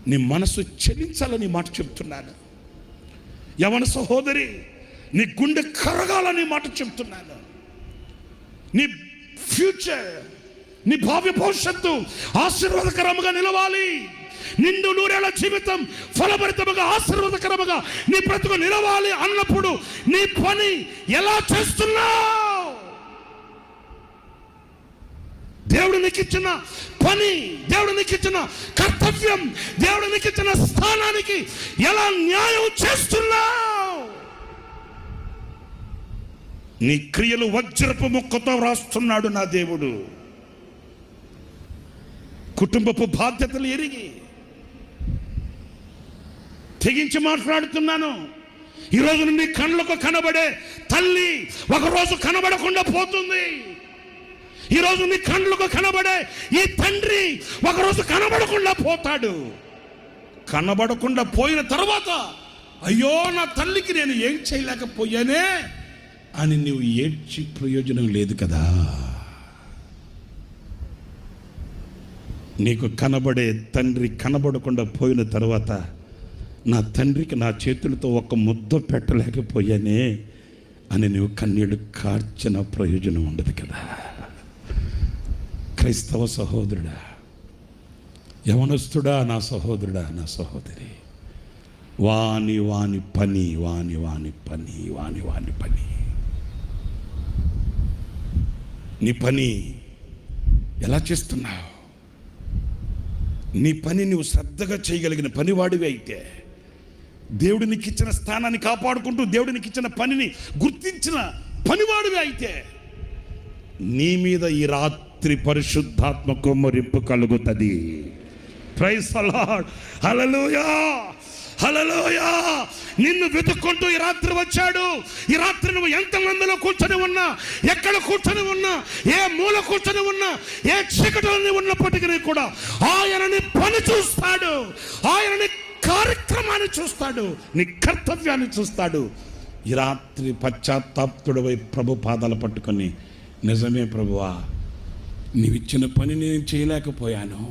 నీ మనసు చెలించాలని మాట చెప్తున్నాను. యవన సహోదరి, నీ గుండె కరగాలని మాట చెప్తున్నాను. నీ ఫ్యూచర్, నీ భావి భవిష్యత్తు ఆశీర్వాదకరముగా నిలవాలి. నిండు నూరేళ్ల జీవితం ఫలభరితముగా ఆశీర్వాదకరముగా నీ బ్రతుకు నిలవాలి అన్నప్పుడు నీ పని ఎలా చేస్తున్నావు? దేవుడు నీకు ఇచ్చిన పని, దేవుడు నీకు ఇచ్చిన కర్తవ్యం, దేవుడు నీకు ఇచ్చిన స్థానానికి ఎలా న్యాయం చేస్తున్నావు? నీ క్రియలు వజ్రపు ముక్కతో వ్రాస్తున్నాడు నా దేవుడు. కుటుంబపు బాధ్యతలు ఎరిగి తెగించి మాట్లాడుతున్నాను. ఈరోజు నీ కళ్ళకు కనబడే తల్లి ఒకరోజు కనబడకుండా పోతుంది. ఈరోజు నీ కళ్ళకు కనబడే ఈ తండ్రి ఒకరోజు కనబడకుండా పోతాడు. కనబడకుండా పోయిన తర్వాత అయ్యో నా తల్లికి నేను ఏం చేయలేకపోయానే అని నువ్వు ఏడ్చి ప్రయోజనం లేదు కదా. నీకు కనబడే తండ్రి కనబడకుండా పోయిన తర్వాత నా తండ్రికి నా చేతులతో ఒక ముద్ద పెట్టలేకపోయానే అని నువ్వు కన్నీళ్ళు కార్చిన ప్రయోజనం ఉండదు కదా. క్రైస్తవ సహోదరుడా, యవనస్తుడా, నా సహోదరుడా, నా సహోదరి, వాని వాని పని, వాని వాని పని, వాని వాని పని. నీ పని ఎలా చేస్తున్నావు? నీ పని నువ్వు శ్రద్ధగా చేయగలిగిన పనివాడివి అయితే, దేవుడు నీకు ఇచ్చిన స్థానాన్ని కాపాడుకుంటూ దేవుడు నీకు ఇచ్చిన పనిని గుర్తించిన పనివాడివి అయితే, నీ మీద ఈ రాత్రి పరిశుద్ధాత్మ కుమ్మరింపు కలుగుతుంది. ప్రైజ్ ది లార్డ్, హల్లెలూయా, హల్లెలూయా. నిన్ను వెతుక్కుంటూ ఈ రాత్రి వచ్చాడు. ఈ రాత్రి నువ్వు ఎంత మందిలో కూర్చొని ఉన్నా, ఎక్కడ కూర్చొని ఉన్నా, ఏ మూల కూర్చొని ఉన్నా, ఏ చీకటిలో ఉన్నప్పటికీ కూడా ఆయనని పని చూస్తాడు, ఆయనని కార్యక్రమాన్ని చూస్తాడు, నీ కర్తవ్యాన్ని చూస్తాడు. ఈ రాత్రి పశ్చాత్తాప్తుడవై ప్రభు పాదాలు పట్టుకొని, నిజమే ప్రభువా, నీవిచ్చిన పని నేను చేయలేకపోయాను,